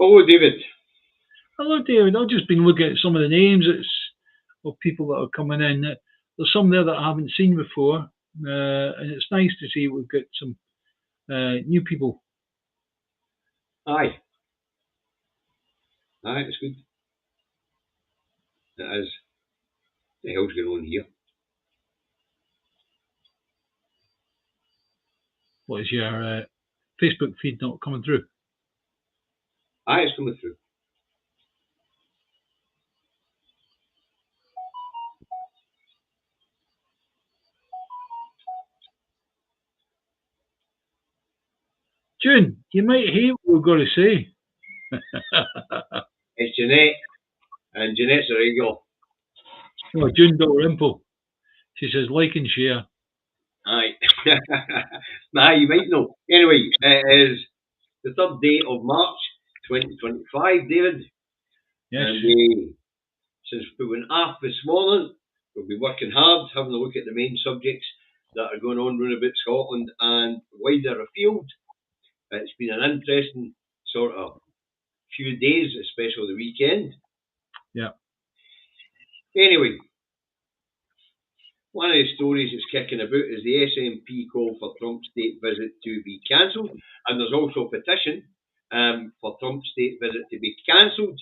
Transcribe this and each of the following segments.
Hello, David. Hello, David. I've just been looking at some of the names of people that are coming in. There's some there that I haven't seen before, and it's nice to see we've got some new people. Aye, aye, it's good. It is. The hell's going on here? What is your Facebook feed not coming through? Aye, it's coming through. June, you might hate what we've got to say. It's Jeanette, and Jeanette's a regular. Oh, June Dalrymple. She says like and share. Aye. Aye, you might know. Anyway, it is the 3rd day of March 2025, David. Yes. And since we went off this morning, we'll be working hard, having a look at the main subjects that are going on round about Scotland and wider afield. It's been an interesting sort of few days, especially the weekend. Yeah. Anyway, one of the stories that's kicking about is the SNP call for Trump's state visit to be cancelled, and there's also a petition for Trump's state visit to be cancelled.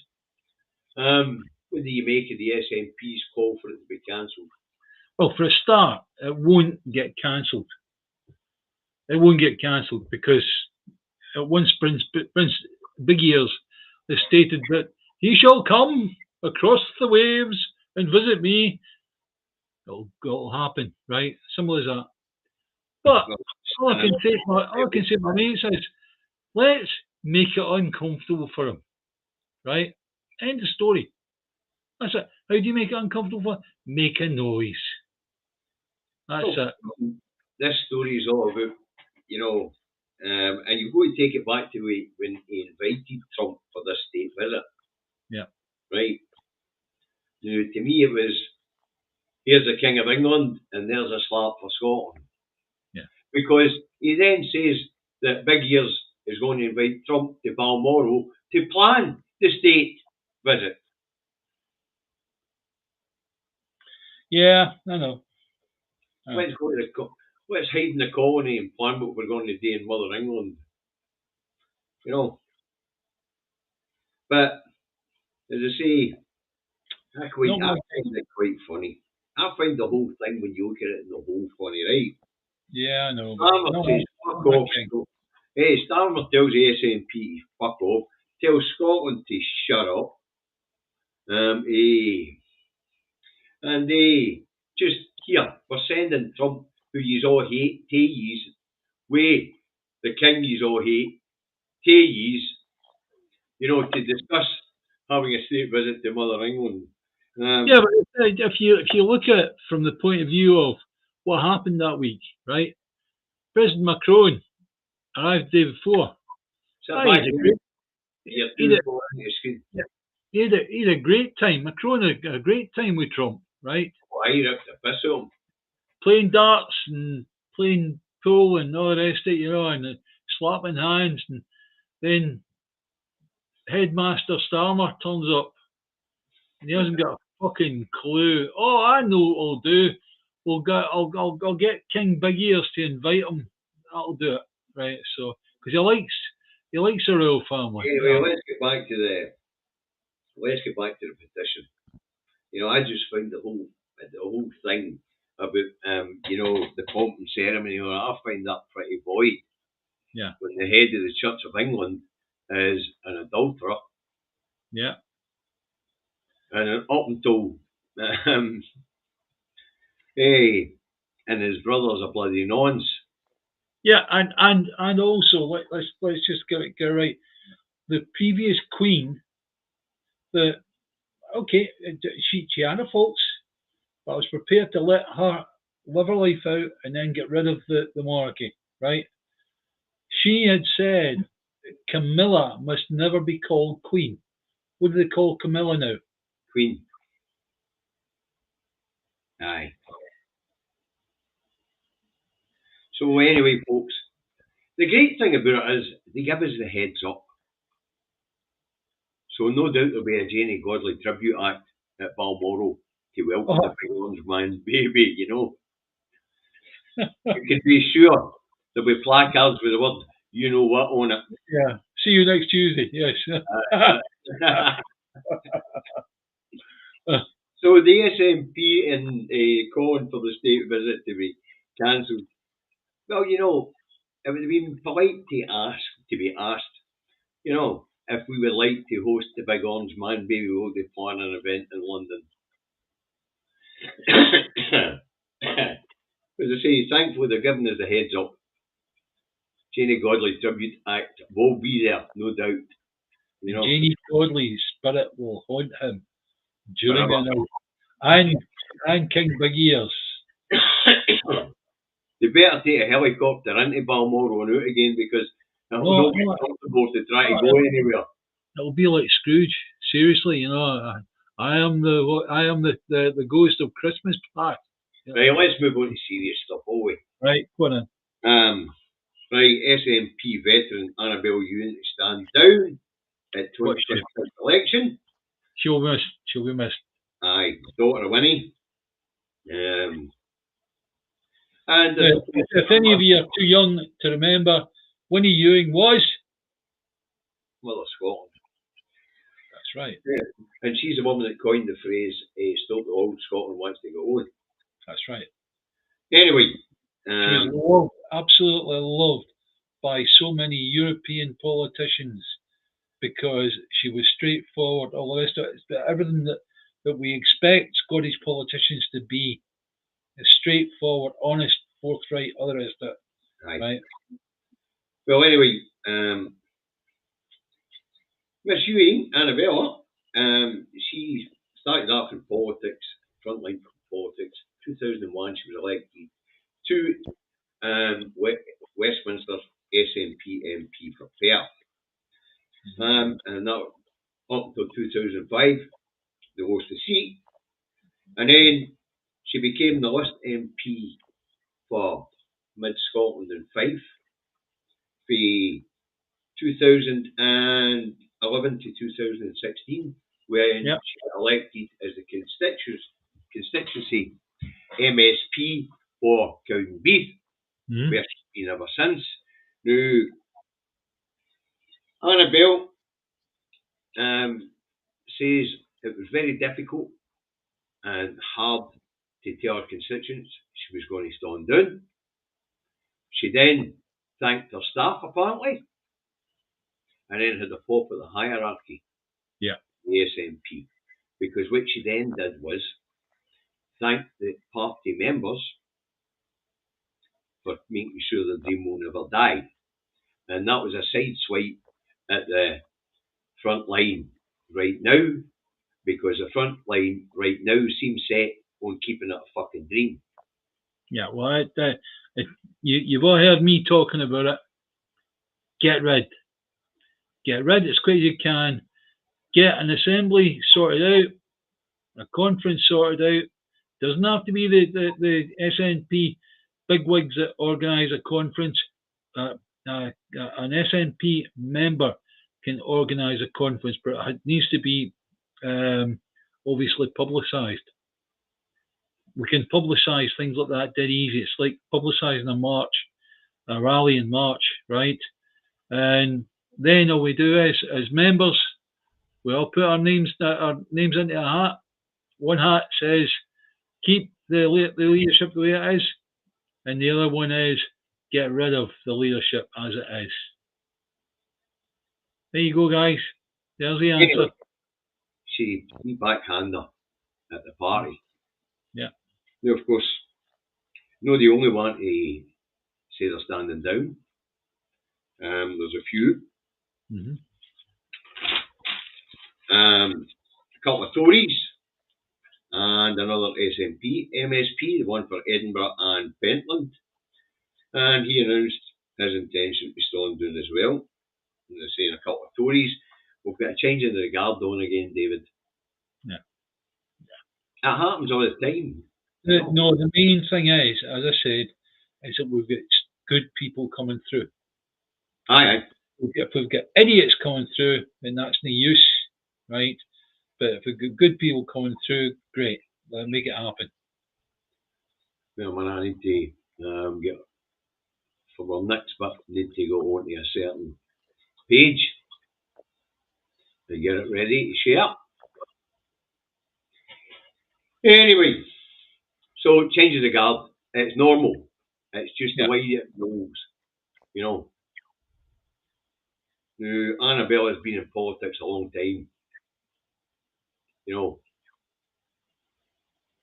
What do you make of the SNP's call for it to be cancelled? Well, for a start, it won't get cancelled. It won't get cancelled because at once Prince Big Ears has stated that he shall come across the waves and visit me. It'll happen, right? Simple as that. But all I can say, my mate says, let's make it uncomfortable for him, right? End of story. That's it. How do you make it uncomfortable for him? Make a noise. That's it. This story is all about, and you've got to take it back to when he invited Trump for this state visit. Yeah. Right. Now, to me, it was, here's the King of England, and there's a slap for Scotland. Yeah. Because he then says that Big Ears is going to invite Trump to Balmoral to plan the state visit. Yeah, I know. Let's hide in the colony and plan what we're going to do in Mother England. But as I say, I find it quite funny. I find the whole thing, when you look at it, the whole funny, right? Yeah, I know. Starmer says, fuck off. Hey, Starmer tells the SNP, fuck off. Tells Scotland to shut up. And just here, we're sending Trump, who yous all hate, to yous, way the king yous all hate, to yous, to discuss having a state visit to Mother England. Yeah, but if you look at it from the point of view of what happened that week, right? President Macron arrived the day before. He had a great time. Macron had a great time with Trump, right? Oh, he ripped the piss of him. Playing darts and playing pool and all the rest of it, and slapping hands. And then Headmaster Starmer turns up. And he hasn't got a fucking clue. Oh, I know what I'll do. I'll get King Big Ears to invite him. That'll do it, right? So, because he likes the royal family. Anyway, let's get back to the petition. I just find the whole thing about the pomp and ceremony. I find that pretty void. Yeah. When the head of the Church of England is an adulterer. Yeah. And up until and his brother's a bloody nonce. Yeah, and also let's just get it right. The previous queen, she had her faults, but I was prepared to let her live her life out and then get rid of the monarchy, right? She had said Camilla must never be called queen. What do they call Camilla now? Queen. Aye. So anyway, folks, the great thing about it is they give us the heads up. So no doubt there'll be a Janie Godley tribute act at Balmoral to welcome the big orange man baby, you know. You can be sure there'll be placards with the word "you know what" on it. Yeah. See you next Tuesday. Yes. So the SNP in calling for the state visit to be cancelled. Well, you know, it would have been polite to be asked, you know, if we would like to host the big orange man baby, we'll be planning an event in London. As I say, thankfully they're giving us a heads up. Janie Godley's tribute act will be there, no doubt. You know, Janie Godley's spirit will haunt him during the night. And King Big Ears. they better take a helicopter into Balmoral and out again because it'll not be comfortable to try to go anywhere. It'll be like Scrooge. Seriously, you know, I am the ghost of Christmas past. Right, let's move on to serious stuff, will we? Right, go on then. Right, SNP veteran Annabelle Ewan to stand down at 2026 election. She'll be missed. Aye, daughter of Winnie. And if any of you are too young to remember, Winnie Ewing was Mother Scotland. That's right. Yeah. And she's the woman that coined the phrase "Stop the old Scotland wants to go on." That's right. Anyway, she was loved, absolutely loved by so many European politicians because she was straightforward. All the rest of it, everything that we expect Scottish politicians to be, is straightforward, honest, forthright, all the rest of it. Right. Well, anyway, Miss Ewing, Annabella, she started off in politics, frontline politics. 2001, she was elected to Westminster SNP MP for Perth. And that up until 2005, they lost the seat. And then she became the list MP for Mid Scotland and Fife from 2011 to 2016, when she got elected as the constituency MSP for Cowdenbeath, where she's been ever since. Now, Annabelle says it was very difficult and hard to tell her constituents she was going to stand down. She then thanked her staff, apparently, and then had a pop at the hierarchy, the SNP, because what she then did was thank the party members for making sure the dream will never die. And that was a side swipe at the front line right now, because the front line right now seems set on keeping it a fucking dream. Yeah, well, you've all heard me talking about it. Get rid as quick as you can. Get an assembly sorted out, a conference sorted out. Doesn't have to be the SNP bigwigs that organise a conference. An SNP member can organise a conference, but it needs to be obviously publicised. We can publicise things like that dead easy. It's like publicising a rally in March, right? And then all we do is, as members, we all put our names into a hat. One hat says keep the leadership the way it is, and the other one is get rid of the leadership as it is. There you go, guys. There's the answer. Anyway, she backhander at the party. Yeah. Now, of course, not the only one to say they're standing down. There's a few. A couple of Tories and another SNP, MSP, the one for Edinburgh and Pentland. And he announced his intention to stand down as well. And they're saying a couple of Tories. We've got a change in the guard on again, David. Yeah. It happens all the time. No, the main thing is, as I said, is that we've got good people coming through. Aye. If we've got idiots coming through, then that's no use. right? But if we've got good people coming through, great. Let's make it happen. Well, man, I need to get for our next bit. Need to go onto a certain page and get it ready to share. Anyway, so change of the guard. It's normal. It's just the way it goes. You know. Now, Annabella's been in politics a long time. You know,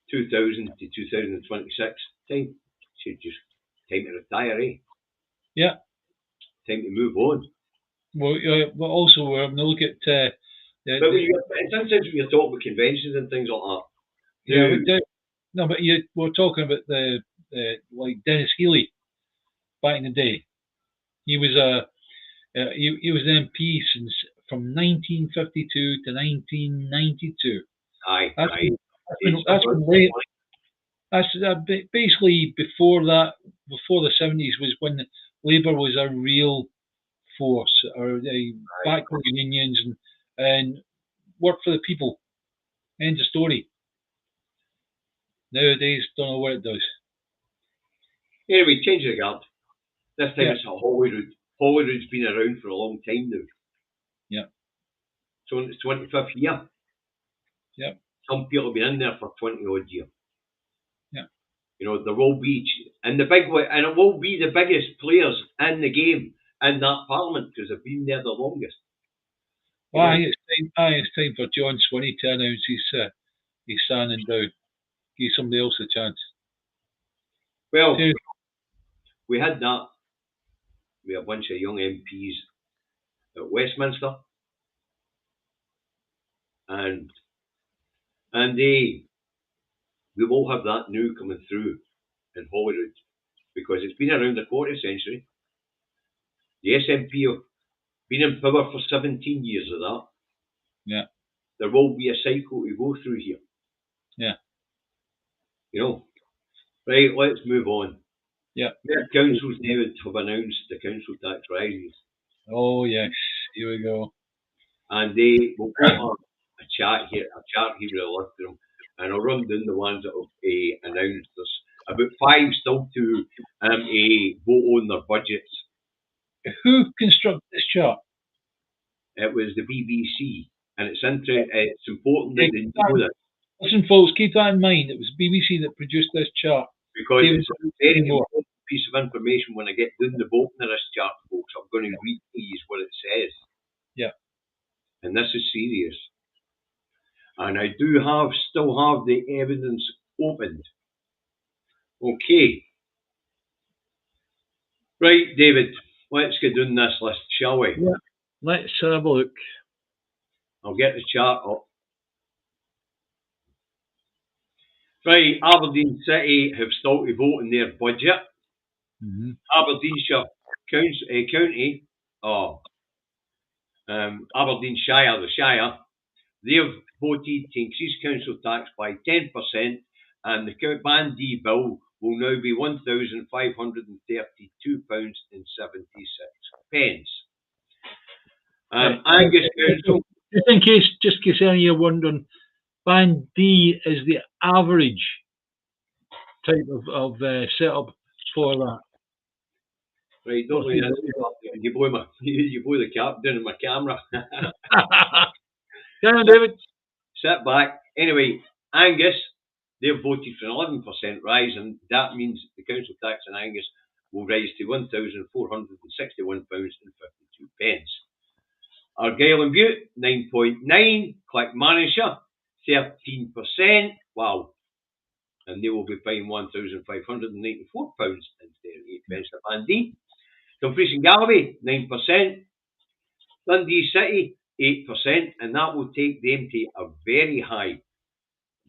2000 to 2026 time. Should just time to retire, eh? Yeah. Time to move on. Well, also we're going to look at. But sometimes when you're talking about conventions and things like that. Yeah, no, but we're talking about the like Dennis Healy back in the day. He was he was an MP from 1952 to 1992. Aye, that's basically before that. Before the 70s was when Labour was a real force, or backed the unions and worked for the people. End of story. Nowadays, don't know what it does. Anyway, change the guard. This time it's at Holyrood. Holyrood's been around for a long time now. Yeah. So it's 25th year. Yeah. Some people have been in there for 20 odd years. Yeah. You know, there will be, and it will be the biggest players in the game in that parliament because they've been there the longest. Well, I think it's time for John Swinney to announce he's standing down. Give somebody else a chance. Well, we had that. We had a bunch of young MPs at Westminster, and we will have that now coming through in Holyrood because it's been around the quarter century. The SNP have been in power for 17 years of that. Yeah. There will be a cycle to go through here. Yeah. You know. Right, let's move on. Yeah. The councils now have announced the council tax rises. Oh yes, here we go. And they will put a chart here with a list of them, and I'll run down the ones that have announced. There's about 5 still to vote on their budgets. Who constructed this chart? It was the BBC, and it's important that they know that. Listen, folks, keep that in mind. It was BBC that produced this chart. Because it's a very important piece of information when I get down the bottom of this chart, folks. I'm going to read to you what it says. Yeah. And this is serious. And I do still have the evidence opened. Okay. Right, David, let's get down this list, shall we? Yeah. Let's have a look. I'll get the chart up. Right, Aberdeen City have started voting their budget. Mm-hmm. Aberdeenshire County, Aberdeenshire, the Shire, they've voted to increase council tax by 10%, and the Band D bill will now be £1,532.76. Angus Council. Just in case any of you are wondering, Band D is the average type of setup for that. Right, don't worry, you blow the cap down in my camera. Come on, David. Sit back. Anyway, Angus, they've voted for an 11% rise, and that means the council tax in Angus will rise to £1,461.52. Argyll and Bute, 9.9. Clackmannanshire, 13%. Wow. And they will be paying £1,594.38 to Band D. Dumfries and Galloway, 9%. Dundee City, 8%, and that will take them to a very high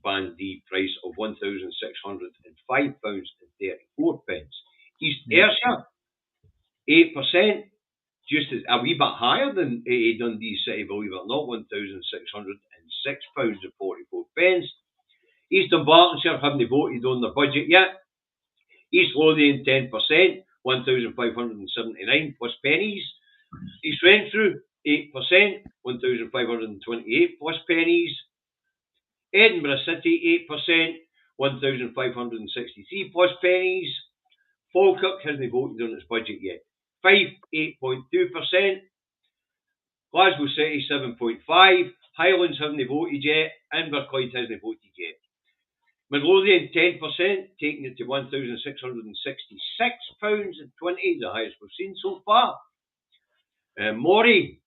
Band D price of £1,605.34. East Ayrshire, 8%, just as a wee bit higher than Dundee City, believe it or not, £1,606.44. East Dunbartonshire haven't voted on the budget yet. East Lothian, 10%, £1,579 plus pennies. East Renfrew, 8%, 1,528 plus pennies. Edinburgh City, 8%, 1,563 plus pennies. Falkirk hasn't voted on its budget yet. Fife, 8.2%. Glasgow City, 7.5%. Highlands haven't voted yet. Inverclyde hasn't voted yet. Midlothian, 10%, taking it to £1,666.20, the highest we've seen so far. Moray,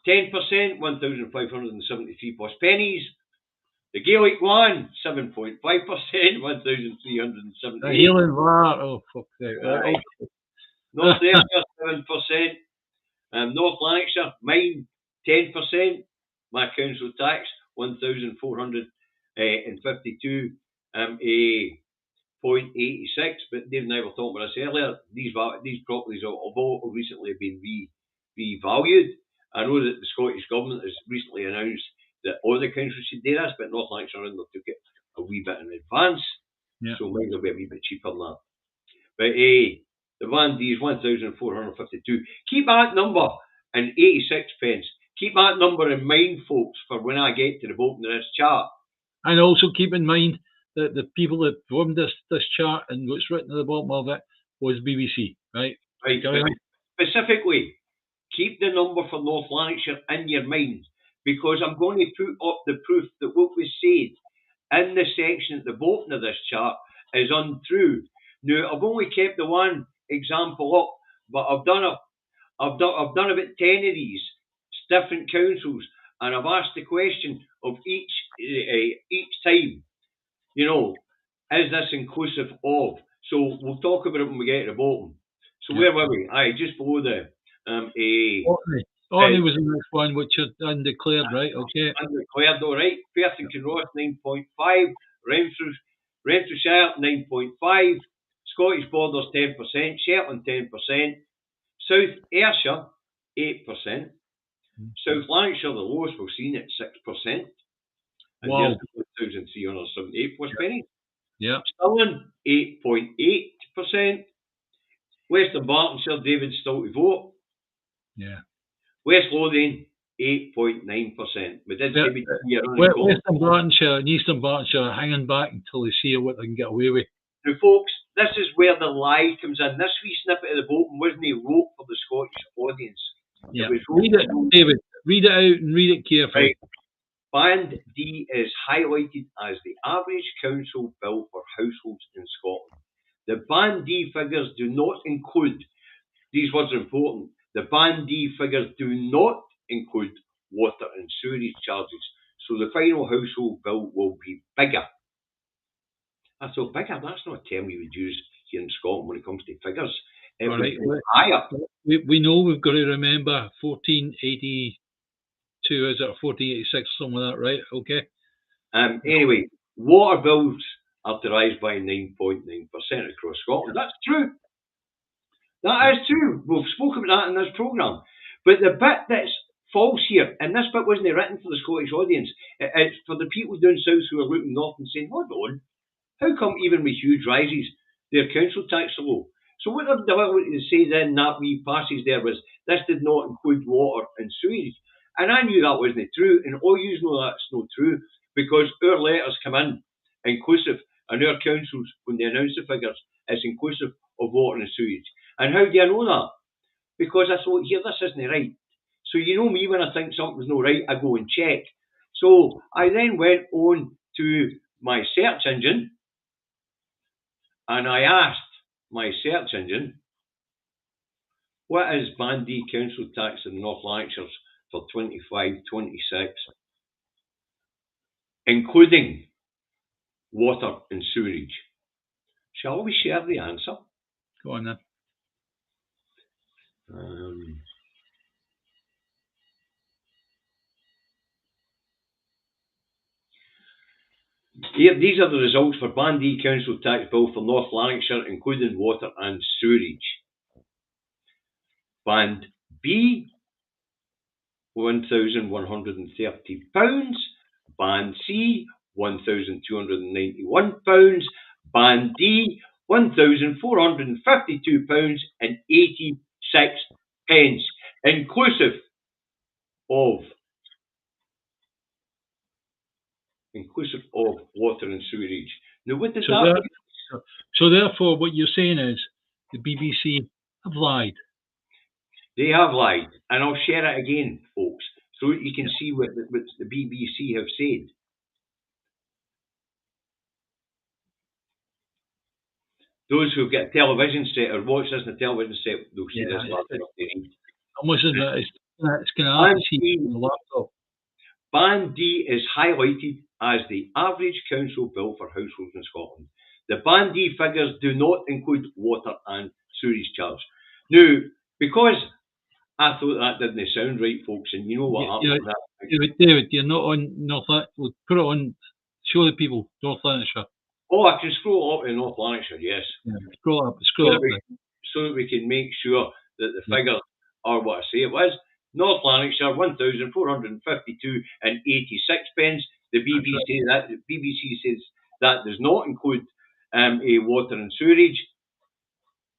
10%, 1,573 plus pennies. The Gaelic One, 7.5%, 1,378. Healing Var, oh fuck that. Right. North Ayrshire, 7%. North Lanarkshire, mine, 10%. My council tax, 1,452.86. But Dave and I were talking about this earlier. These properties have all recently been revalued. I know that the Scottish Government has recently announced that all the councils should do this, but North Lanarkshire took it a wee bit in advance. Yeah. So mine will be a wee bit cheaper than that. But the Van D is 1,452. Keep that number and 86 pence. Keep that number in mind, folks, for when I get to the bottom of this chart. And also keep in mind that the people that formed this chart and what's written at the bottom of it was BBC, right? Right. Specifically, keep the number for North Lanarkshire in your mind, because I'm going to put up the proof that what was said in the section at the bottom of this chart is untrue. Now, I've only kept the one example up, but I've done about 10 of these different councils, and I've asked the question of each time, is this inclusive of? So we'll talk about it when we get to the bottom. So where were we? Just below the Orkney was the next one, which is undeclared, right? Okay. Undeclared, all right. Perth and Kinross, 9.5. Renfrewshire, 9.5. Scottish Borders, 10%. Shetland, 10%. South Ayrshire, 8%. South Lanarkshire, the lowest we've seen, at 6%. And wow. There's 1,378 plus pennies. Yeah. Stirling, 8.8%. Western Bartonshire, David still to vote. Yeah. West Lothian, 8.9%. We did say Western Bartonshire and Eastern Bartonshire are hanging back until they see what they can get away with. Now, folks, this is where the lie comes in. This wee snippet of the bottom wasn't wrote for the Scottish audience. Yeah. Read it, David. Read it out and read it carefully. Right. Band D is highlighted as the average council bill for households in Scotland. The Band D figures do not include, these words are important, the Band D figures do not include water and sewerage charges. So the final household bill will be bigger. I thought bigger, that's not a term you would use here in Scotland when it comes to figures. It would be higher. We know we've got to remember 1482, is it, or 1486, something like that, right? Okay. Anyway, water bills are to rise by 9.9% across Scotland. That's true. That is true. We've spoken about that in this programme. But the bit that's false here, and this bit wasn't written for the Scottish audience, it's for the people down south who are looking north and saying, hold on, how come even with huge rises, their council tax are low? So what they're deliberately to say then, that wee passage there was, this did not include water and sewage. And I knew that wasn't true, and all you know that's not true, because our letters come in inclusive, and our councils, when they announce the figures, it's inclusive of water and sewage. And how do I know that? Because I thought, here, this isn't right. So you know me, when I think something's not right, I go and check. So I then went on to my search engine, and I asked my search engine, what is Band D council tax in North Lanarkshire for 25-26, including water and sewerage? Shall we share the answer? Go on then. Here, these are the results for Band D council tax bill for North Lanarkshire, including water and sewerage. Band B, £1,130. Band C, £1,291. Band D, £1,452.86, inclusive of inclusive of water and sewerage. Now, what does So, that mean? so therefore, what you're saying is the BBC have lied. They have lied, and I'll share it again, folks, so that you can see what the BBC have said. Those who've got a television set or watch this on a television set, they'll see this large enough to read. Almost as it's going to have to see on the laptop. Band D is highlighted as the average council bill for households in Scotland. The Band D figures do not include water and sewerage charge. Now, because I thought that didn't sound right, folks, and you know what happened. David, you're not on North Lanarkshire. We'll put it on, show the people North Lanarkshire. Oh, I can scroll up to North Lanarkshire, yes. Yeah, scroll up. So that we can make sure that the figures are what I say it was. North Lanarkshire, 1,452 and 86 pence. The BBC says that does not include a water and sewerage.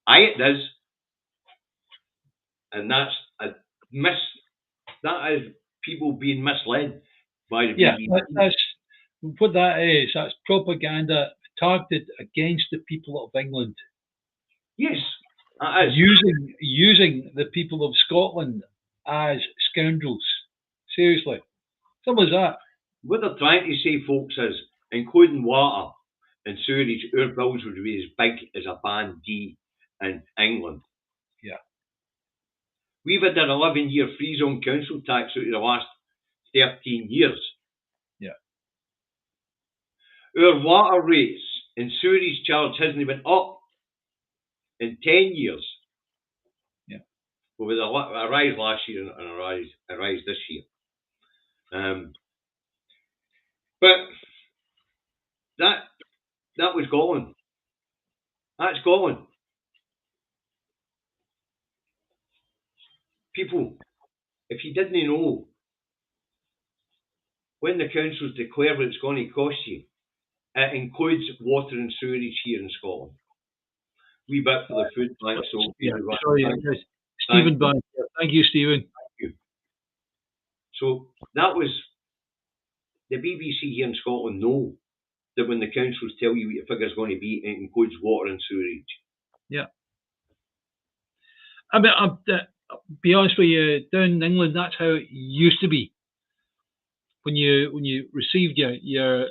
Aye, it does. And that's that is people being misled by the BBC. That's what that is. That's propaganda targeted against the people of England. Yes, that is. Using the people of Scotland as scoundrels. Seriously. Simple as that. What they're trying to say, folks, is including water and sewerage, our bills would be as big as a Band D in England. Yeah. We've had an 11-year freeze on council tax out of the last 13 years. Yeah. Our water rates and sewerage charge hasn't been up in 10 years. Yeah. Well, with a rise last year and a rise this year. But that was gone. That's gone. People, if you didn't know, when the councils declare what it's going to cost you, it includes water and sewerage here in Scotland. Wee bit for the food bank. So Stephen Bank. Thank you, Stephen. Thank you. So that was the BBC here in Scotland know that when the councils tell you what your figure's going to be, it includes water and sewerage. Yeah. I mean, I'll be honest with you, down in England, that's how it used to be. When you received your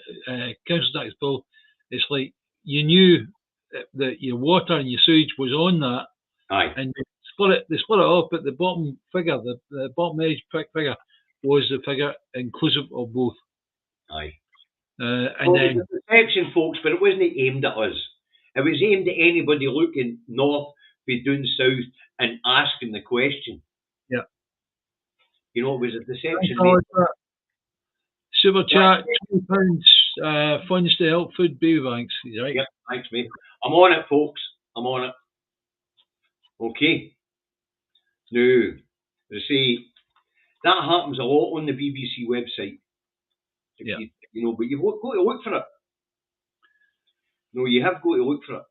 council tax bill, it's like you knew that your water and your sewage was on that. Aye. And they split it off, but the bottom figure, the bottom edge figure, was the figure inclusive of both. Aye. And then it was a perception, folks, but it wasn't aimed at us. It was aimed at anybody looking north, be doing south, and asking the question. Yeah. You know, it was a deception. Super chat, £2 funds to help food baby banks. Right? Yep, thanks, mate. I'm on it, folks. I'm on it. Okay. Now, they say that happens a lot on the BBC website. Yeah. You know, but you've got to look for it. No, you have got to look for it.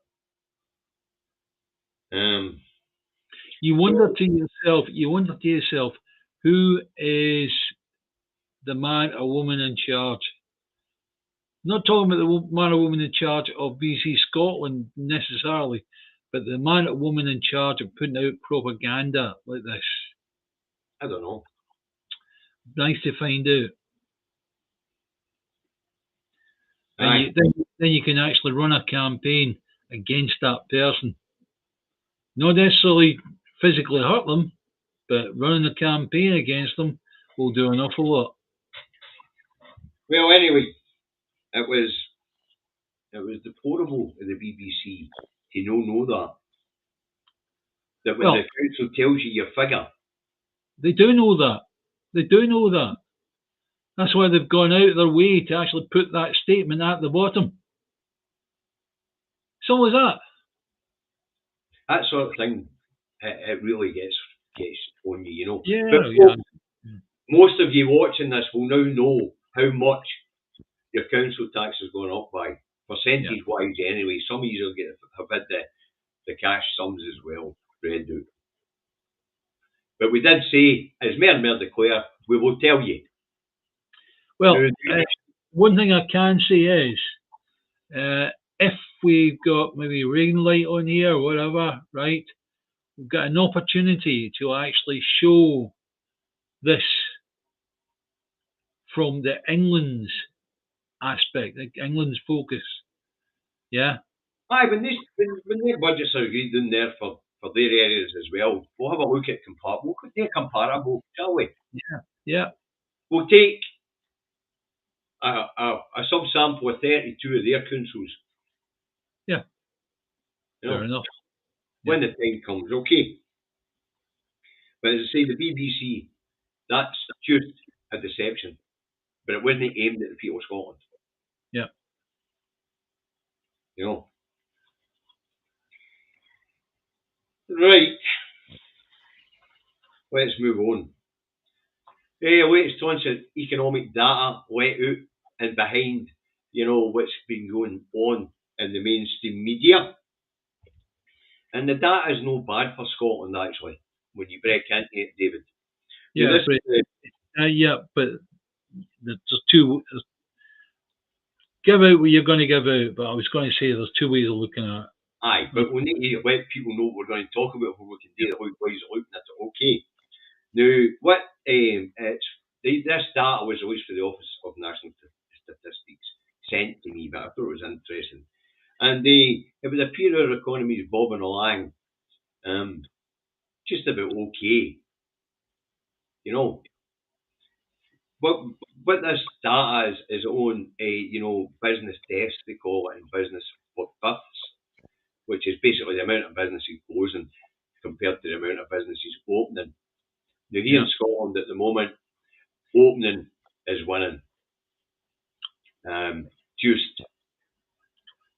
You wonder to yourself, who is the man or woman in charge? Not talking about the man or woman in charge of BBC Scotland necessarily, but the man or woman in charge of putting out propaganda like this. I don't know. Nice to find out. And then you can actually run a campaign against that person. Not necessarily physically hurt them, but running a campaign against them will do an awful lot. Well, anyway, it was deplorable of the BBC to know that. That when the council tells you your figure. They do know that. They do know that. That's why they've gone out of their way to actually put that statement at the bottom. So is that. That sort of thing, it really gets on you, you know. Yeah, but most of you watching this will now know how much your council tax has gone up by, percentage-wise anyway. Some of you have had the cash sums as well, read out. But we did say, as Mayor declare, we will tell you. Well, one thing I can say is, if we've got maybe ring light on here or whatever, right, we've got an opportunity to actually show this from the England's aspect, like England's focus. Yeah. Aye, when their budgets are agreed in there for their areas as well, we'll have a look at we'll take comparable, shall we? Yeah. We'll take a subsample of 32 of their councils. Yeah. You know, Fair enough. when the time comes, okay. But as I say, the BBC, that's just a deception. But it wasn't aimed at the people of Scotland. Yeah. You know. Right. Let's move on. Latest onset economic data let out and behind, what's been going on in the mainstream media. And the data is no bad for Scotland, actually, when you break into it, David. Yeah, but there's two. Give out what you're going to give out, but I was going to say there's two ways of looking at it. Aye, but we need to let people know what we're going to talk about before we can do the ways of looking at it. Okay. Now, what this data was released for the Office of National Statistics, sent to me, but I thought it was interesting. And it would appear our economy is bobbing along, just about okay. You know, what this data is on, business deaths, they call it, and business births, which is basically the amount of businesses closing compared to the amount of businesses opening. Now, here in Scotland at the moment, opening is winning.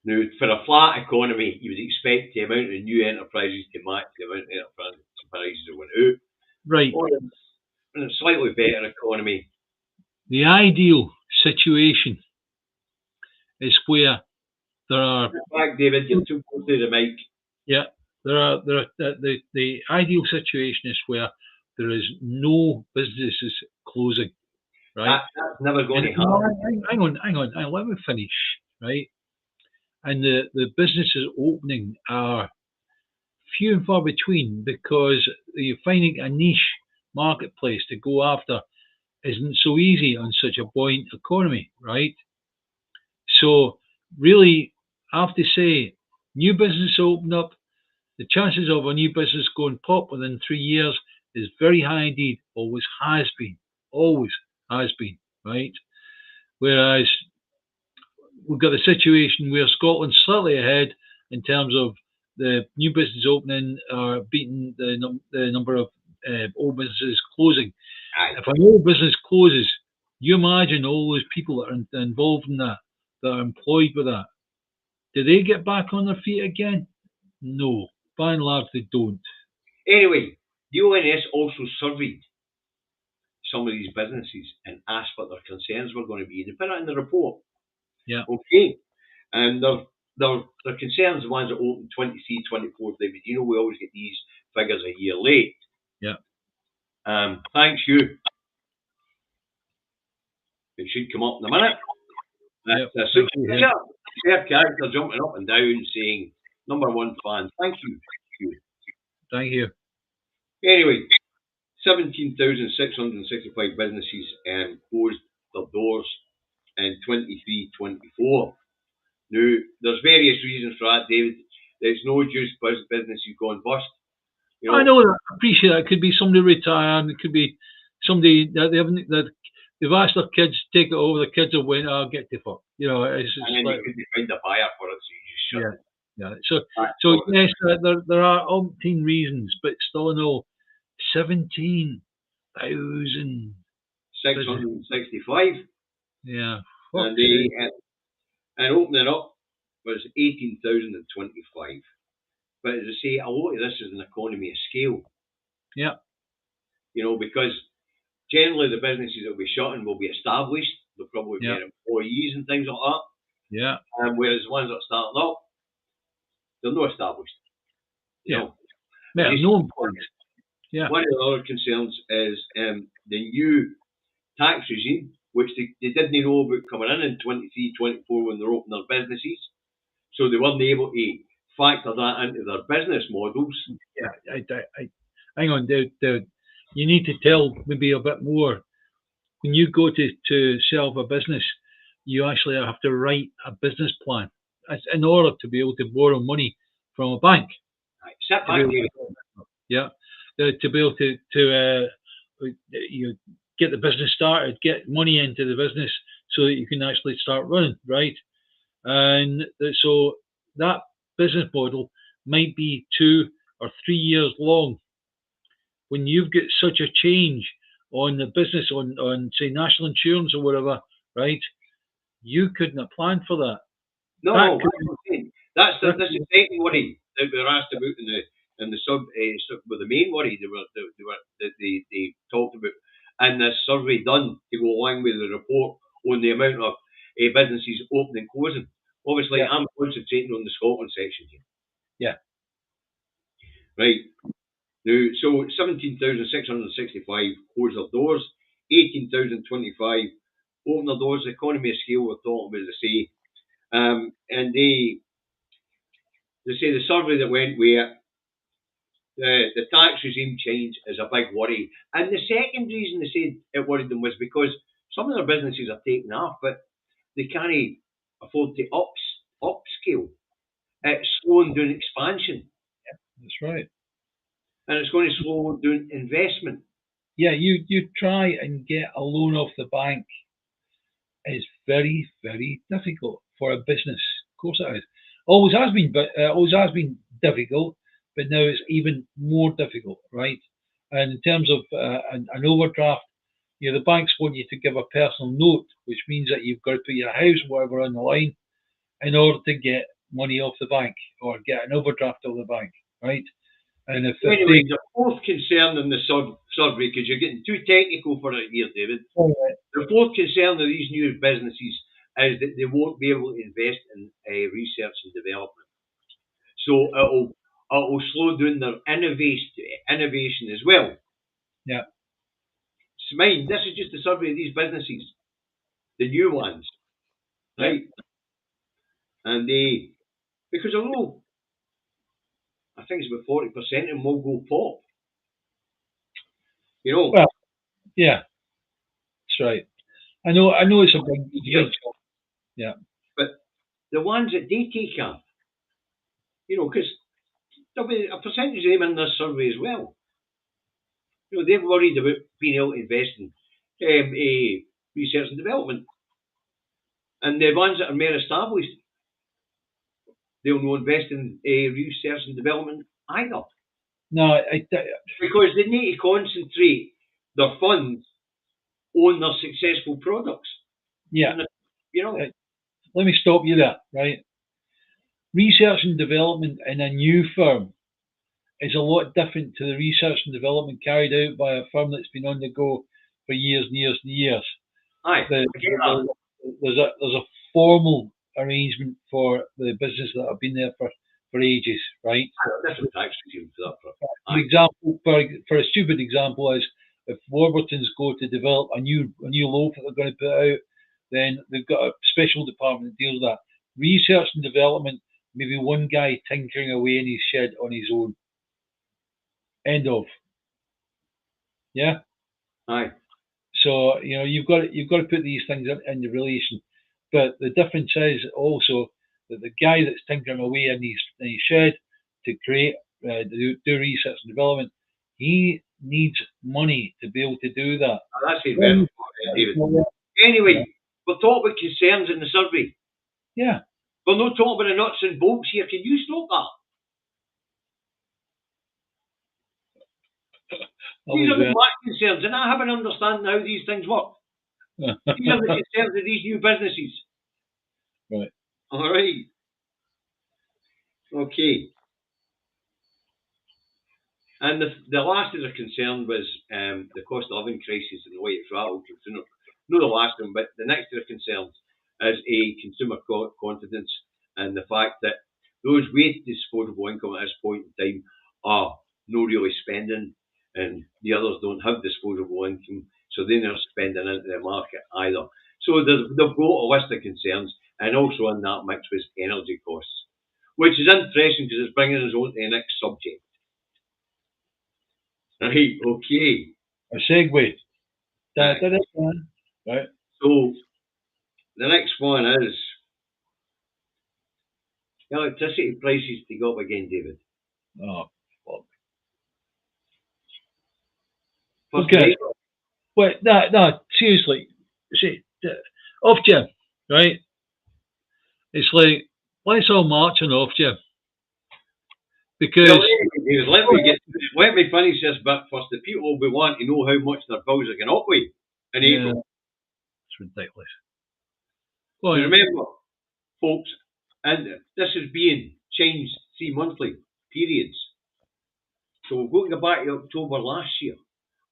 Now, for a flat economy, you would expect the amount of new enterprises to match the amount of enterprises that went out. Right. In a slightly better economy, the ideal situation is where there are. Back, David, you're too close to the mic. Yeah, the ideal situation is where there is no businesses closing. Right. That's never going to happen. Hang on. Let me finish. Right. And the businesses opening are few and far between because you're finding a niche marketplace to go after isn't so easy on such a buoyant economy, right? So really, I have to say, new business open up, the chances of a new business going pop within 3 years is very high indeed, always has been, right? Whereas we've got a situation where Scotland's slightly ahead in terms of the new business opening are beating the number of old businesses closing. Aye. If an old business closes, you imagine all those people that are involved in that are employed with that. Do they get back on their feet again? No. By and large, they don't. Anyway, the ONS also surveyed some of these businesses and asked what their concerns were going to be. They put it in the report. Yeah. Okay. And their concerns, the ones that opened 23, 24, David, we always get these figures a year late. Yeah. Thanks, you. It should come up in a minute. That's fair character jumping up and down saying, number one fan, thank you. Thank you. Anyway, 17,665 businesses closed their doors in 23-24. Now, there's various reasons for that, David. There's no just businesses going bust. I know that. I appreciate that. It could be somebody retired. It could be somebody that they've asked their kids to take it over. The kids have went, "Oh, get the fuck." It's and then you couldn't find a buyer for it, so you just shut it. Yeah. So yes, there are umpteen reasons, but still in all, 17,665. Yeah. And opening up was 18,025. But as I say, a lot of this is an economy of scale. Yeah. Because generally the businesses that will be shutting will be established. They'll probably be employees and things like that. Yeah. Whereas the ones that are starting up, they're not established. No employees. One of the other concerns is the new tax regime, which they did didn't know about coming in 23, 24 when they're opening their businesses. So they weren't able to factor that into their business models. Yeah, hang on, David. You need to tell maybe a bit more. When you go to set up a business, you actually have to write a business plan in order to be able to borrow money from a bank. Right, sit To be back, able David. yeah, to be able to get the business started, get money into the business so that you can actually start running, right? And so that business model might be 2 or 3 years long. When you've got such a change on the business, on say national insurance or whatever, right? You couldn't have planned for that. No, That no, could that's what I'm saying. That's the, that this is the second worry that we were asked about in the well, the main worry they talked about in this survey done to go along with the report on the amount of businesses opening and closing. Obviously, yeah, I'm concentrating on the Scotland section here, yeah, right? Now, so 17,665 closed their doors, 18,025 opened their doors. The economy of scale we're talking about, as I say, and they say the survey that went with it, the tax regime change is a big worry. And the second reason they said it worried them was because some of their businesses are taking off, but they can't afford to upscale. It's slowing down expansion, that's right. and it's going to slow down investment. Yeah, you try and get a loan off the bank is very, very difficult for a business. Of course it is. Always has been, but always has been difficult. But now it's even more difficult, right? And in terms of an overdraft, the banks want you to give a personal note, which means that you've got to put your house, whatever, on the line in order to get money off the bank or get an overdraft off the bank, right? And if Anyway, they, they're both concerned in the survey because you're getting too technical for it here, David. oh, The fourth concern of these new businesses is that they won't be able to invest in research and development. So it'll slow down their innovation as well. yeah, So mind, this is just a survey of these businesses, the new ones, yeah. right? And they, because although I think it's about 40% of them will go pop, you know, Well, yeah, that's right. I know it's a big years. job. Yeah, But the ones that they take off, because there'll be a percentage of them in this survey as well. They're worried about being able to invest in research and development. And the ones that are more established, they'll not invest in research and development either. no, Because they need to concentrate their funds on their successful products. yeah. And, you know, Let me stop you there, right? Research and development in a new firm is a lot different to the research and development carried out by a firm that's been on the go for years and years and years. aye, The, I get that. there's a formal arrangement for the business that have been there for ages, right? Different tax regime for that. An example, for a stupid example, is if Warburton's go to develop a new loaf that they're going to put out, then they've got a special department that deals with that. Research and development, maybe one guy tinkering away in his shed on his own. End of. Yeah. Aye. So you've got to put these things into relation. But the difference is also that the guy that's tinkering away in his shed to create do research and development, he needs money to be able to do that. That's it, very David. Anyway, we're talking about concerns in the survey. Yeah. We're not talking about the nuts and bolts here. Can you stop that? These are the my concerns, and I have an understanding how these things work. These are the concerns of these new businesses. Right. All right. Okay. And the last of the concern was the cost of living crisis and the way it's rattled consumer. Not the last one, but the next of the concerns is a consumer confidence and the fact that those with disposable income at this point in time are not really spending, and the others don't have disposable income, so they're not spending into the market either. So they've got a list of concerns, and also in that mix was energy costs, which is interesting because it's bringing us on to the next subject. Right, okay. A segue. Right. Right. So the next one is electricity prices to go up again, David. Oh, fuck. First Okay. of Wait, no, seriously. See, off Jim, right? It's like, let's all march on off Jim. Because well, David, let me finish this bit first. The people will be wanting to know how much their bills are going up with in April. It's ridiculous. Now, remember, folks, and this is being changed 3 monthly periods. So we're going to go back to October last year,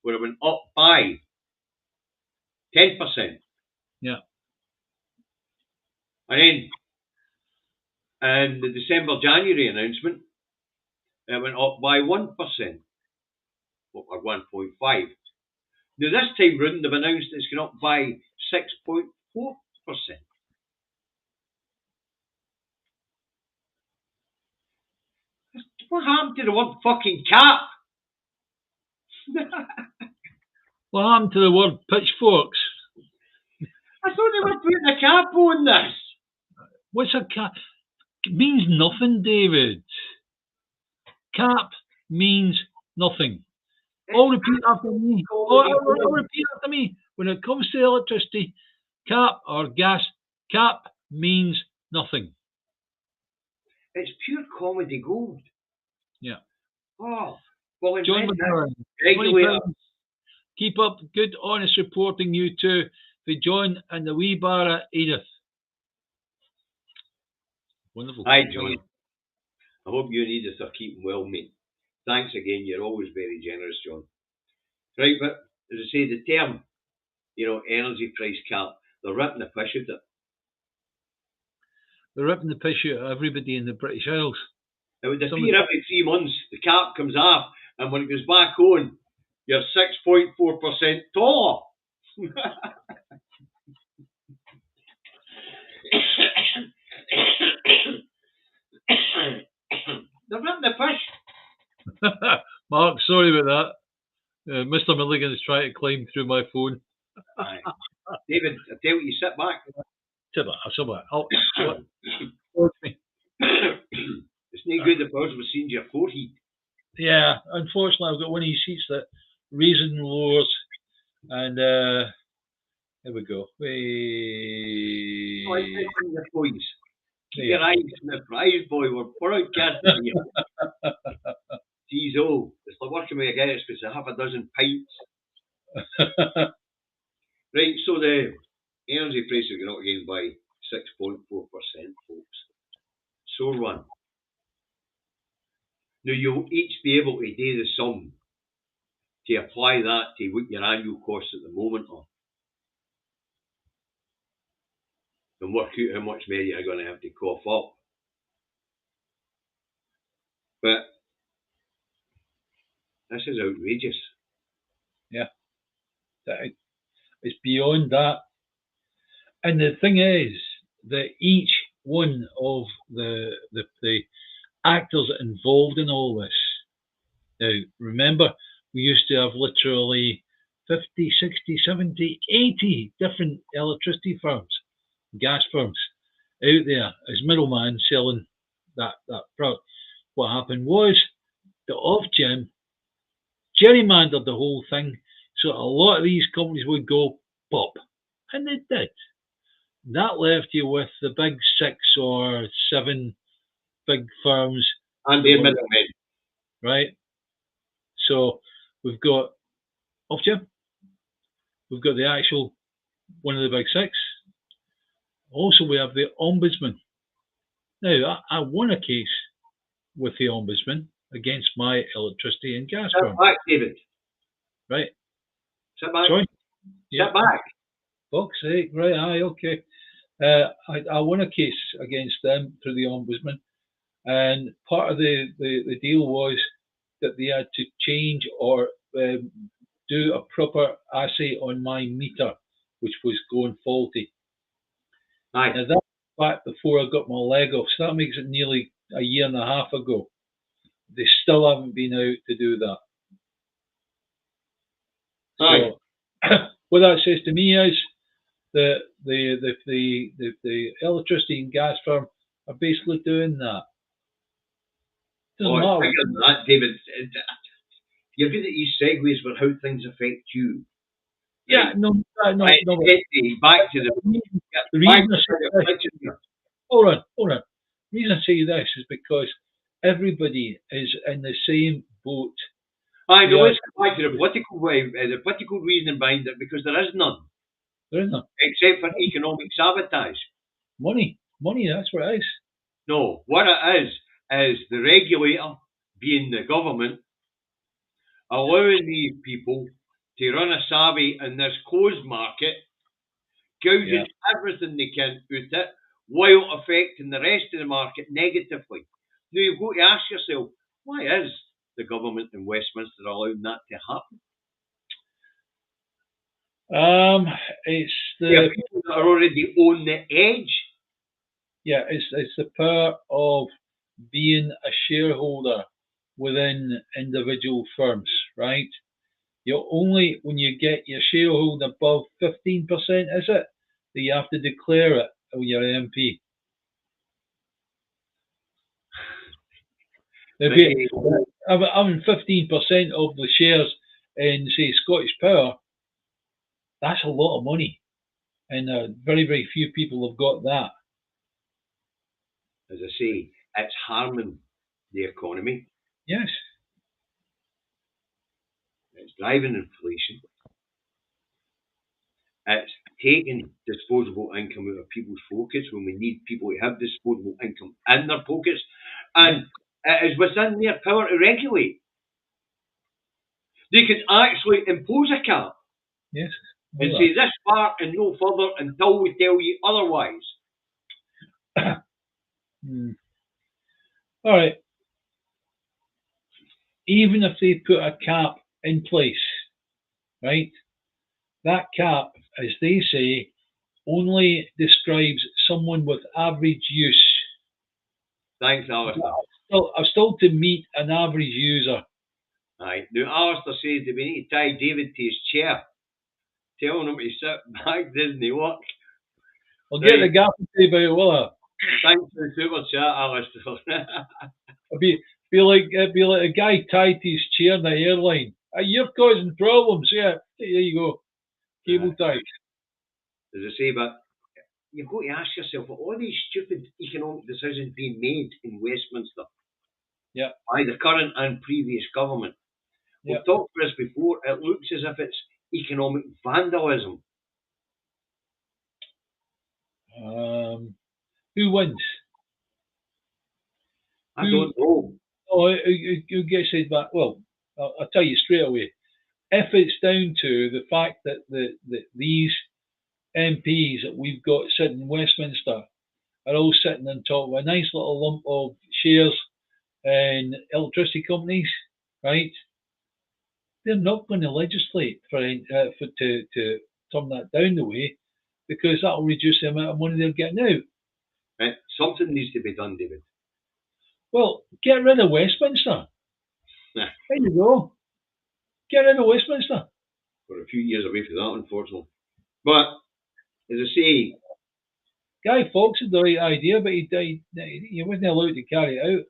where it went up by 10%. Yeah. And then in the December-January announcement, it went up by 1%, or 1.5. Now this time round, they've announced it's going up by 6.4%. What happened to the word fucking cap? What happened to the word pitchforks? I thought they were putting a cap on this. What's a cap? It means nothing, David. Cap means nothing. All repeat after me. All repeat after me. When it comes to electricity, cap or gas, cap means nothing. It's pure comedy gold. Yeah. Oh, well, John regulator. Keep up good, honest reporting, you two. For John and the wee bar Edith. Wonderful. Hi, John. I hope you and Edith are keeping well, mate. Thanks again. You're always very generous, John. Right, but as I say, the term, energy price cap, they're ripping the piss out of it. They're ripping the piss out of everybody in the British Isles. It would appear every 3 months the cap comes off, and when it goes back on, you're 6.4% taller. They're ripping the piss. Mark, sorry about that. Mr. Milligan's trying to climb through my phone. David, I tell you, sit back. Sit back. It's no good if I was seeing your forehead. Yeah, unfortunately, I've got one of these seats that raises and lowers, and here we go. Keep your eyes on the prize, boy. We're broadcasting here. Jeez, it's like working with a guy that's supposed to have a dozen pints. Right, so the energy prices are going up again by 6.4%, folks. So one. Now, you'll each be able to do the sum to apply that to what your annual costs at the moment are. And work out how much more you're going to have to cough up. But this is outrageous. Yeah. It's beyond that. And the thing is that each one of the actors involved in all this. Now, remember, we used to have literally 50, 60, 70, 80 different electricity firms, gas firms out there as middlemen selling that product. What happened was the Ofgem gerrymandered the whole thing, so a lot of these companies would go pop, and they did. That left you with the big 6 or 7 big firms and their middlemen, right? So we've got Ofgem, we've got the actual one of the big 6. Also, we have the Ombudsman. Now, I won a case with the Ombudsman against my electricity and gas firm. Sit back, David. Right? Sit back. Sorry? Sit back. Fuck's sake. Right, aye, okay. I won a case against them through the Ombudsman, and part of the deal was that they had to change or do a proper assay on my meter which was going faulty. Aye. Now that's back before I got my leg off, so that makes it nearly a year and a half ago. They still haven't been out to do that. Aye. So what that says to me is that the electricity and gas firm are basically doing that. Doesn't It's matter. bigger than that, David. You're good at these segues for how things affect you. Yeah, Right. no. Right, back to the reason I back to say the this, question. hold on. The reason I say this is because everybody is in the same boat. Aye, no, Yeah. let's go back to the political reasoning behind it, because there is none, There is no except for economic sabotage. money. That's what it is. No, what it is the regulator, being the government, allowing these people to run a savvy in this closed market, gouging everything they can out it, while affecting the rest of the market negatively. Now you've got to ask yourself, why is the government in Westminster allowing that to happen? It's There are the people that are already on the edge. it's the power of being a shareholder within individual firms, right? You're only when you get your shareholding above 15%, is it, that you have to declare it when you're an MP. Having 15% of the shares in, say, Scottish Power, that's a lot of money, and very, very few people have got that. As I say, it's harming the economy. Yes. It's driving inflation. It's taking disposable income out of people's pockets when we need people to have disposable income in their pockets. And it is within their power to regulate. They can actually impose a cap. Yes. And say this far and no further until we tell you otherwise. All right. Even if they put a cap in place, right? That cap, as they say, only describes someone with average use. Thanks, Alistair. I've still to meet an average user. Aye. Now, Alistair says that we need to tie David to his chair. Telling him to sit back doesn't work. I'll get the gaffer tape out, will I? Thanks for the super chat, Alistair. It'd be like a guy tied to his chair in the airline. You're causing problems. Yeah, there you go. Cable tie. As I say, but you've got to ask yourself, are all these stupid economic decisions being made in Westminster by the current and previous government? We've talked about this before. It looks as if it's economic vandalism. Who wins? I don't know. Oh, who gets it back? Well, I'll tell you straight away. If it's down to the fact that these MPs that we've got sitting in Westminster are all sitting on top of a nice little lump of shares in electricity companies, right? They're not going to legislate to turn that down the way, because that will reduce the amount of money they're getting out. Right. Something needs to be done, David. Well, get rid of Westminster. There you go. Get rid of Westminster. We're a few years away from that, unfortunately. But, as I say, Guy Fawkes had the right idea, but he wasn't allowed to carry it out.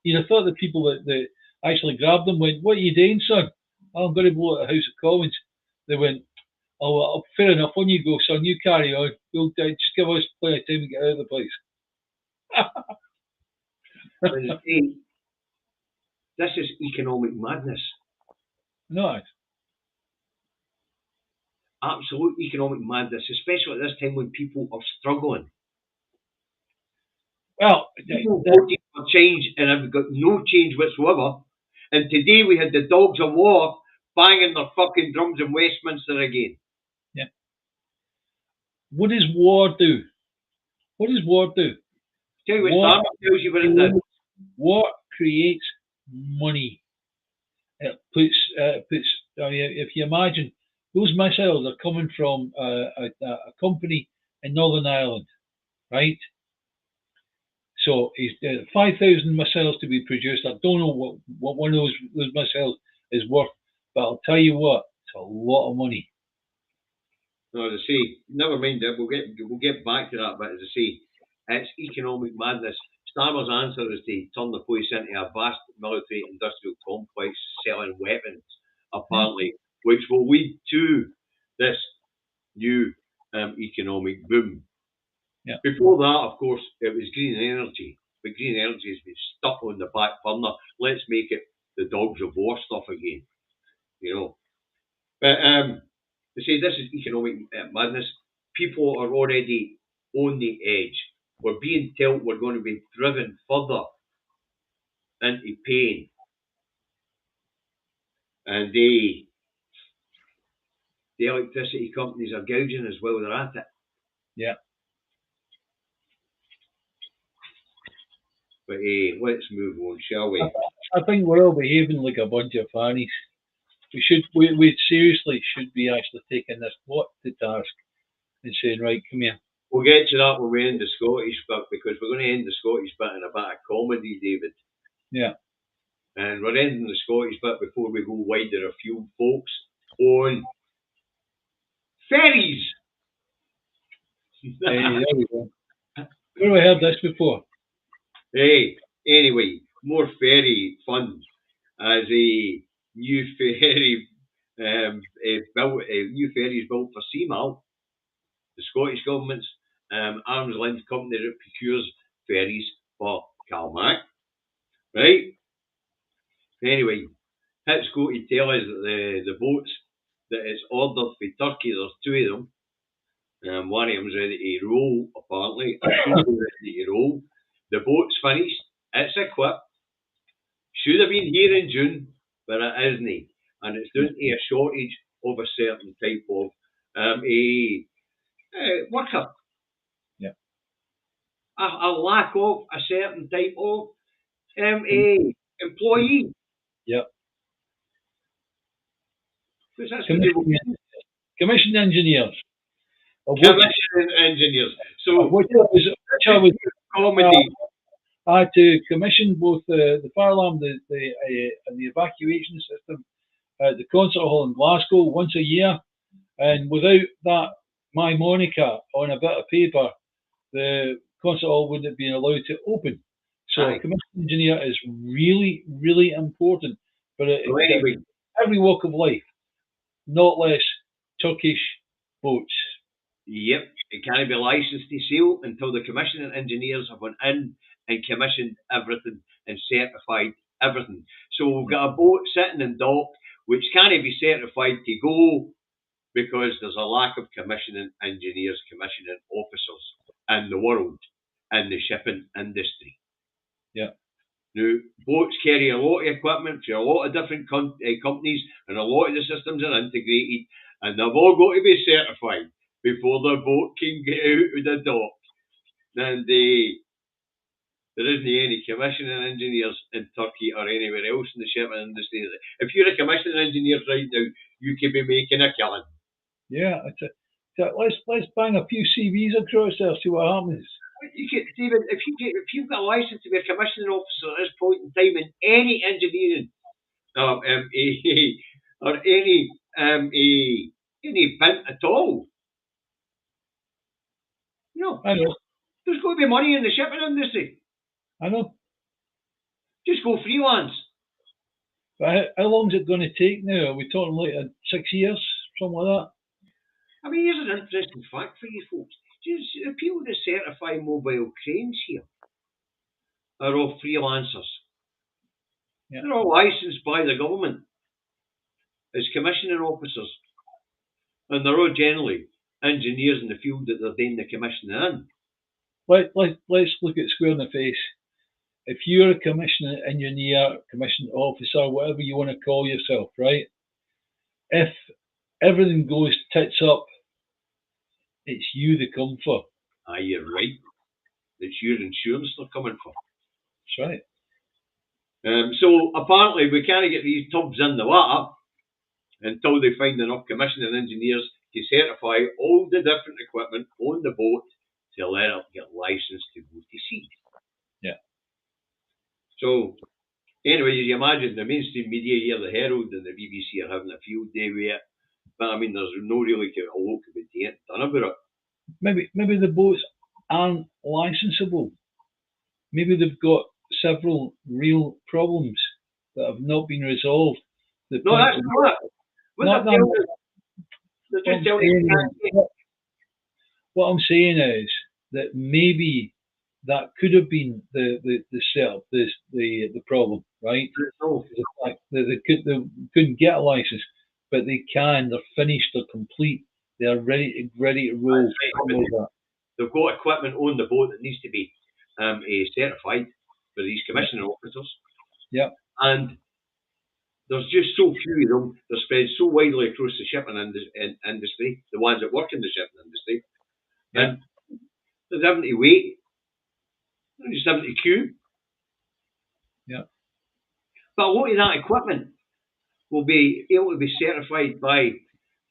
You'd have thought the people that actually grabbed him went, "What are you doing, son?" "Oh, I'm going to blow at the House of Commons." They went, "Oh, well, fair enough. On you go, son. You carry on. You'll just give us plenty of time to get out of the place." As I say, this is economic madness. No. Absolute economic madness, especially at this time when people are struggling. Well, people voted for change and have got no change whatsoever. And today we had the dogs of war banging their fucking drums in Westminster again. Yeah. What does war do? What does war do? Tell you what Starmer tells you what it does. War creates money. It puts. I mean, if you imagine those missiles are coming from a company in Northern Ireland, right? So he's 5,000 missiles to be produced. I don't know what one of those missiles is worth, but I'll tell you what, it's a lot of money. No, as I say, never mind that. We'll get back to that. But as I say, it's economic madness. Starmer's answer is to turn the place into a vast military-industrial complex selling weapons, apparently, which will lead to this new economic boom. Yeah. Before that, of course, it was green energy, but green energy has been stuck on the back burner. Let's make it the dogs of war stuff again, you know. But they say this is economic madness. People are already on the edge. We're being told we're going to be driven further into pain, and the electricity companies are gouging as well. They're at it. Yeah. But let's move on, shall we? I think we're all behaving like a bunch of fannies. We seriously should be actually taking this plot to task and saying, right, come here. We'll get to that when we end the Scottish bit, because we're going to end the Scottish bit in a bit of comedy, David. Yeah. And we're ending the Scottish bit before we go wider afield, folks, on ferries. Hey, there we go. Where have I heard this before? Hey, anyway, more ferry fun as a new ferry new ferries built for Seamal. The Scottish government's arm's length company that procures ferries for Calmac, right? Anyway, it's going to tell us that the boats that it's ordered for Turkey, there's two of them. One of them's ready to roll, apparently. Ready to roll. The boat's finished. It's equipped. Should have been here in June, but it isn't. And it's due to a shortage of a certain type of a worker. Yeah. A lack of a certain type of a employee. Yeah. Because that's commissioned engineers. Commissioning engineers. So which I was comedy. I had to commission both the fire alarm, and the evacuation system at the concert hall in Glasgow once a year. And without that, my moniker on a bit of paper, the concert hall wouldn't have been allowed to open. So a commissioned engineer is really, really important for every walk of life, not less Turkish boats. Yep, it can't be licensed to sail until the commissioning engineers have gone in and commissioned everything and certified everything. So we've got a boat sitting in dock which can't be certified to go because there's a lack of commissioning engineers, commissioning officers in the world in the shipping industry. Yeah. Now, boats carry a lot of equipment for a lot of different companies, and a lot of the systems are integrated, and they've all got to be certified before the boat can get out of the dock. And there isn't any commissioning engineers in Turkey or anywhere else in the shipping industry. If you're a commissioning engineer right now, you could be making a killing. Yeah, let's bang a few CVs across there, see what happens. David, if you've got a license to be a commissioning officer at this point in time in any engineering or any bent at all, I know. There's got to be money in the shipping industry. I know. Just go freelance. But how long is it going to take now? Are we talking like 6 years, something like that? I mean, here's an interesting fact for you folks. The people that certify mobile cranes here are all freelancers. Yeah. They're all licensed by the government as commissioning officers. And they're all generally engineers in the field that they're doing the commissioning in. Let's look at square in the face. If you're a commissioning engineer, commissioning officer, whatever you want to call yourself, right? If everything goes tits up, it's you they come for. Aye, you're right. It's your insurance they're coming for. That's right. So apparently we can't get these tubs in the water until they find enough commissioning engineers to certify all the different equipment on the boat to let it get licensed to go to sea. Yeah. So, anyway, you imagine the mainstream media here, the Herald and the BBC, are having a field day with it. But I mean, there's no really a lot to be done about it. Maybe the boats aren't licensable. Maybe they've got several real problems that have not been resolved. No, that's not it. They're just telling you. What I'm saying is that maybe that could have been the setup, the problem, right? No. The fact that they couldn't get a license, but they can. They're finished. They're complete. They're ready to roll. Right. They've got equipment on the boat that needs to be certified for these commissioning officers. Yeah. And there's just so few of them. They're spread so widely across the shipping industry, the ones that work in the shipping industry. Yeah. And they're having to wait. They're just having to queue. Yeah. But a lot of that equipment will be able to be certified by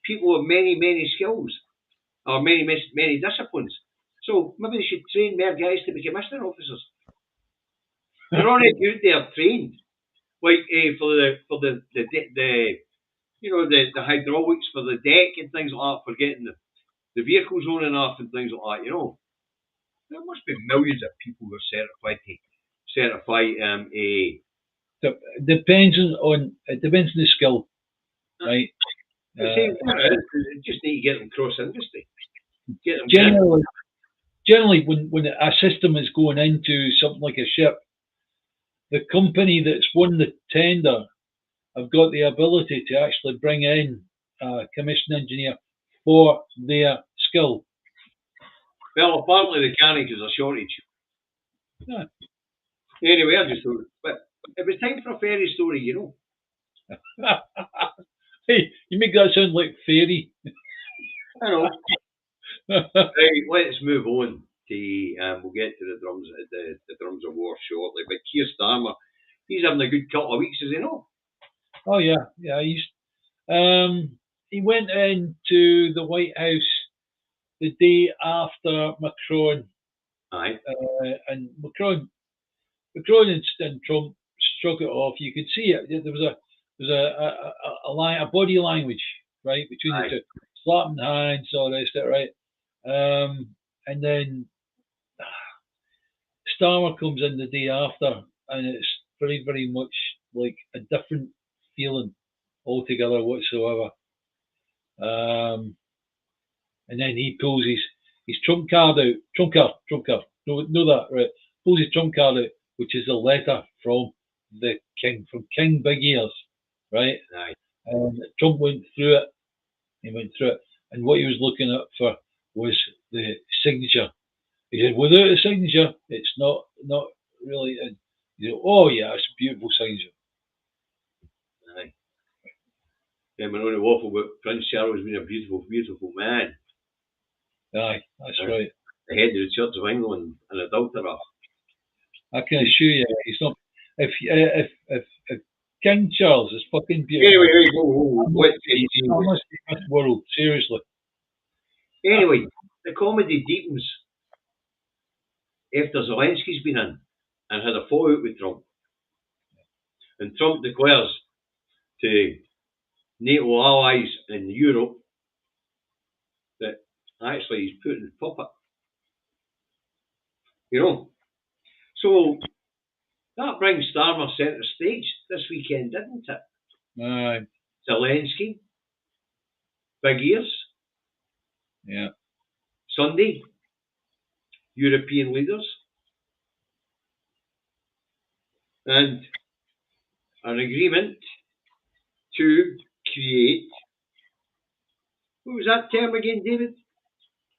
people with many, many skills or many disciplines. So maybe they should train more guys to be commissioning officers. They're already out there trained, like for the the hydraulics for the deck and things like that, for getting the vehicles on and off and things like that. There must be millions of people who are certified to certify Depends on the skill, right? You just need to get them cross industry. Generally, when a system is going into something like a ship, the company that's won the tender have got the ability to actually bring in a commissioned engineer for their skill. Well, apparently the mechanic is a shortage. Yeah. Anyway, I just thought, but it was time for a Ferry story, Hey, you make that sound like Ferry. I know. Right, let's move on to we'll get to the drums of war shortly. But Keir Starmer, he's having a good couple of weeks, is he not? Oh yeah. He went into the White House the day after Macron. Aye. And Macron and Trump struck it off. You could see it. There was a body language, right, between the two, slapping hands, all this, right. And then Starmer comes in the day after, and it's very, very much like a different feeling altogether whatsoever. And then he pulls his trump card out. Trump card. Know that, right? Pulls his trump card out, which is a letter from the king, from King Big Ears, right? Aye. And Trump went through it. And what he was looking at for was the signature. He said, without a signature, it's not really. Oh yeah, it's a beautiful signature. Aye. Yeah, we're only waffle about Prince Charles being a beautiful, beautiful man. Aye, that's right. The head of the Church of England, an adulterer. I can assure you, he's not. If King Charles is fucking beautiful. Anyway, that must be this world, seriously. Anyway, the comedy deepens after Zelensky's been in and had a fallout with Trump. And Trump declares to NATO allies in Europe that actually he's Putin's puppet. So that brings Starmer centre stage this weekend, didn't it? Aye. Zelensky, Big Ears. Yeah. Sunday, European leaders. And an agreement to create, what was that term again, David?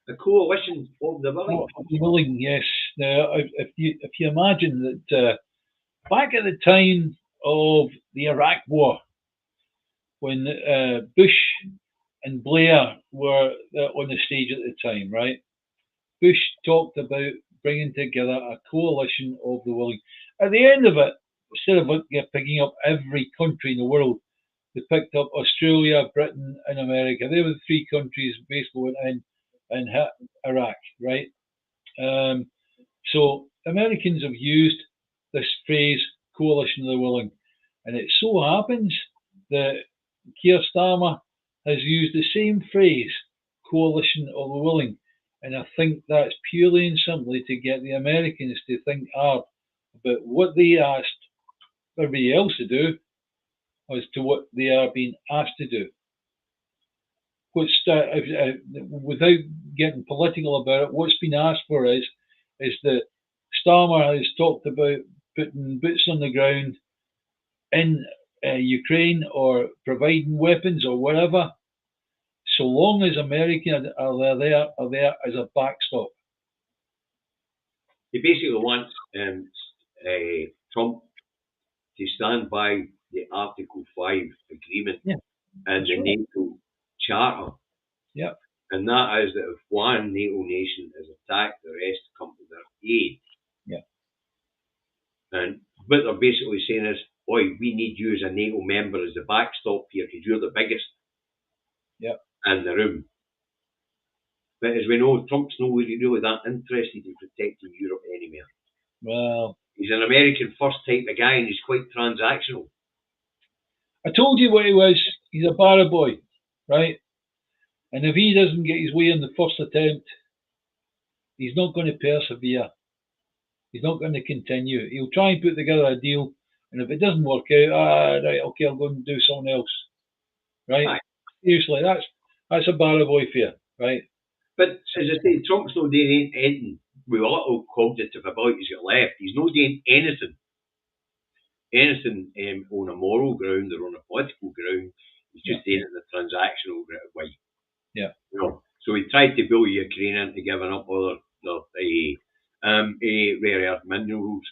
A coalition of the willing. Willing, yes. Now, if you imagine that back at the time of the Iraq War, when Bush and Blair were on the stage at the time, right? Bush talked about bringing together a coalition of the willing. At the end of it, instead of picking up every country in the world they picked up Australia, Britain, and America. They were the three countries basically went in and hit Iraq, right? So Americans have used this phrase "coalition of the willing," and it so happens that Keir Starmer has used the same phrase "coalition of the willing," and I think that's purely and simply to get the Americans to think hard about what they asked everybody else to do as to what they are being asked to do. Without getting political about it, what's been asked for is that Starmer has talked about putting boots on the ground in Ukraine or providing weapons or whatever, so long as Americans are there as a backstop. He basically wants Trump to stand by the Article 5 agreement and the NATO Charter. Yeah. And that is that if one NATO nation is attacked, the rest come to their aid. Yeah. And what they're basically saying is, oi, we need you as a NATO member as the backstop here because you're the biggest in the room. But as we know, Trump's not really that interested in protecting Europe anymore. Well, he's an American first type of guy and he's quite transactional. I told you what he was. He's a barra boy, right? And if he doesn't get his way in the first attempt, he's not going to persevere. He's not going to continue. He'll try and put together a deal, and if it doesn't work out, right, okay, I'll go and do something else. Right? Aye. Seriously, that's a barra boy for you, right? But as I say, Trump's not doing anything with a little cognitive ability he's got left. He's not doing anything on a moral ground or on a political ground. He's just doing it in a transactional way. Yeah. You know, so he tried to bully Ukraine into giving up all their rare earth minerals.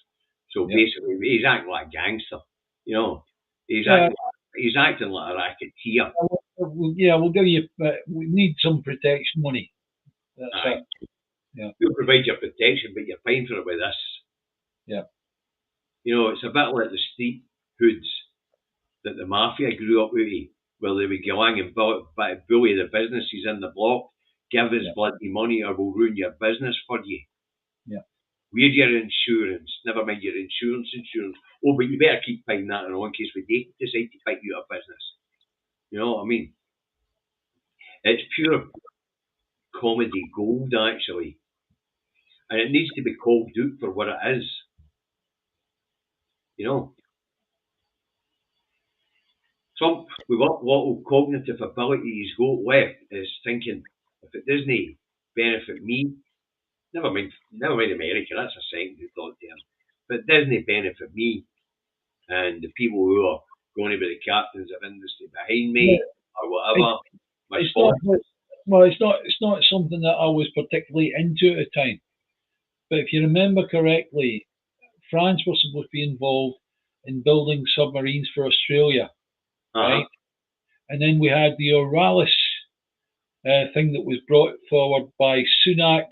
So basically, he's acting like a gangster. You know, he's acting like a racketeer. We'll give you. We need some protection money. That's it. Yeah. We'll provide your protection, but you're paying for it with this. Yeah. You know, it's a bit like the street hoods that the mafia grew up with, where they would go along and bully the businesses in the block, give us bloody money or we'll ruin your business for you. Yeah. Where's your insurance? Never mind your insurance. Oh, but you better keep paying that in case we decide to fight you out of business. You know what I mean? It's pure comedy gold, actually. And it needs to be called out for what it is. You know? Trump, with what little cognitive ability he's got left, is thinking, if it doesn't benefit me, never mind America, that's a secondary thought to him, but it doesn't benefit me and the people who are going to be the captains of industry behind me or whatever. It's not something that I was particularly into at the time. But if you remember correctly, France was supposed to be involved in building submarines for Australia, right? And then we had the Oralis thing that was brought forward by Sunak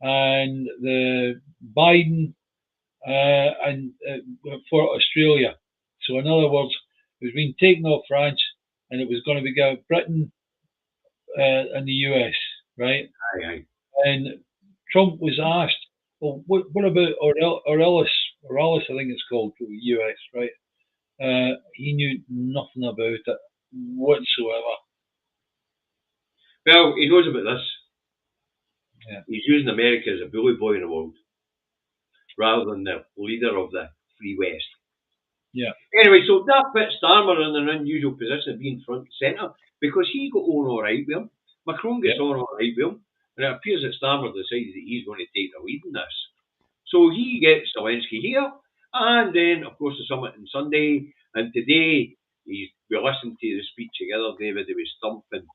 and the Biden and for Australia. So in other words, it was being taken off France and it was going to be going Britain and the US, right? Aye. And Trump was asked, well, what about Oralis, I think it's called, for the US, right? He knew nothing about it whatsoever. Well, he knows about this. Yeah. He's using America as a bully boy in the world rather than the leader of the Free West. Yeah. Anyway, so that puts Starmer in an unusual position of being front and centre because he got on all right with him. Macron gets on all right with him. And it appears that Starmer decided that he's going to take the lead in this. So he gets Zelensky here, and then, of course, the summit on Sunday. And today, we listened to the speech together, David. He was thumping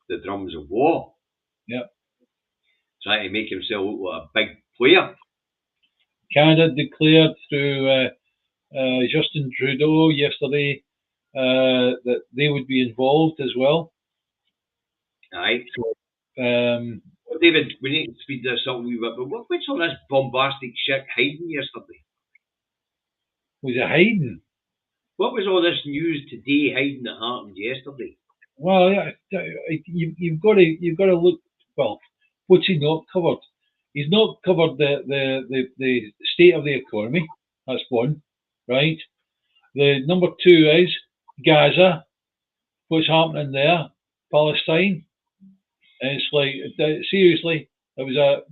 the drums of war. Yeah. Trying to make himself look like a big player. Canada declared through Justin Trudeau yesterday that they would be involved as well. Aye. So, well, David, we need to speed this up a wee bit, but what's all this bombastic shit hiding yesterday? Was it hiding? What was all this news today hiding that happened yesterday? Well, yeah, you've got to look. Well, what's he not covered? He's not covered the state of the economy. That's one, right? The number two is Gaza. What's happening there? Palestine. And it's like seriously, it was a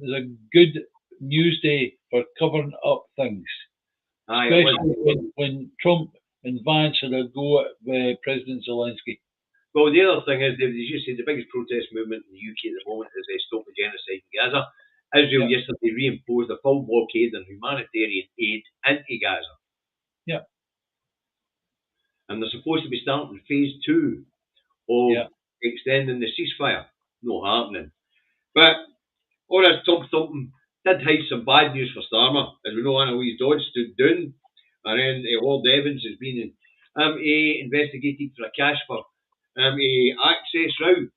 good news day for covering up things, Aye, especially when Trump and Vance had a go at President Zelensky. Well, the other thing is, David, as you say, the biggest protest movement in the UK at the moment is Stop the Genocide in Gaza. Israel yesterday reimposed a full blockade on humanitarian aid into Gaza. Yeah. And they're supposed to be starting phase 2 of extending the ceasefire. No happening. But all this top thumping did hide some bad news for Starmer. As we know, Annalise Dodds stood down, and then Lord Evans has been investigated for a cash for access row.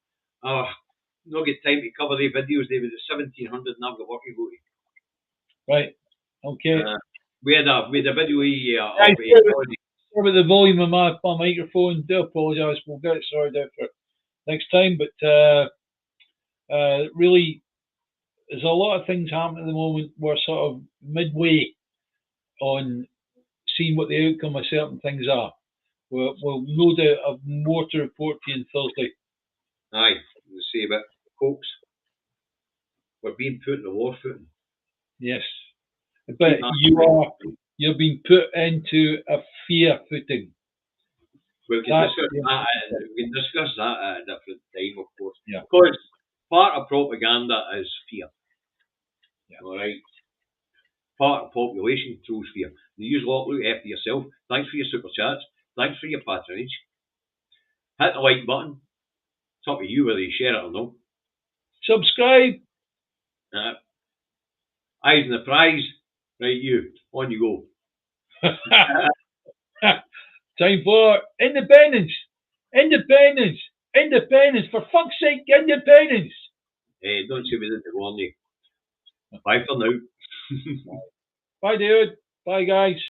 Not get time to cover the videos. They were at 1700 and I've got work to go to. Right. Okay. We had a video with the volume of my microphone. Do apologise. We'll get it sorted out for next time. But really, there's a lot of things happening at the moment. We're sort of midway on seeing what the outcome of certain things are. We'll no doubt have more to report to you on Thursday. Aye, we'll see about folks. We're being put in the war footing. Yes, but you're being put into a fear footing. We can discuss that at a different time, of course. Yeah. Because part of propaganda is fear. Yeah. All right. Part of population throws fear. You look after yourself. Thanks for your super chats. Thanks for your patronage. Hit the like button. It's up to you whether you share it or not. Subscribe. Eyes on the prize. Right, you. On you go. Time for independence. Independence. Independence. For fuck's sake, independence. Hey, don't say we didn't warn you. Bye for now. Bye, dude. Bye, guys.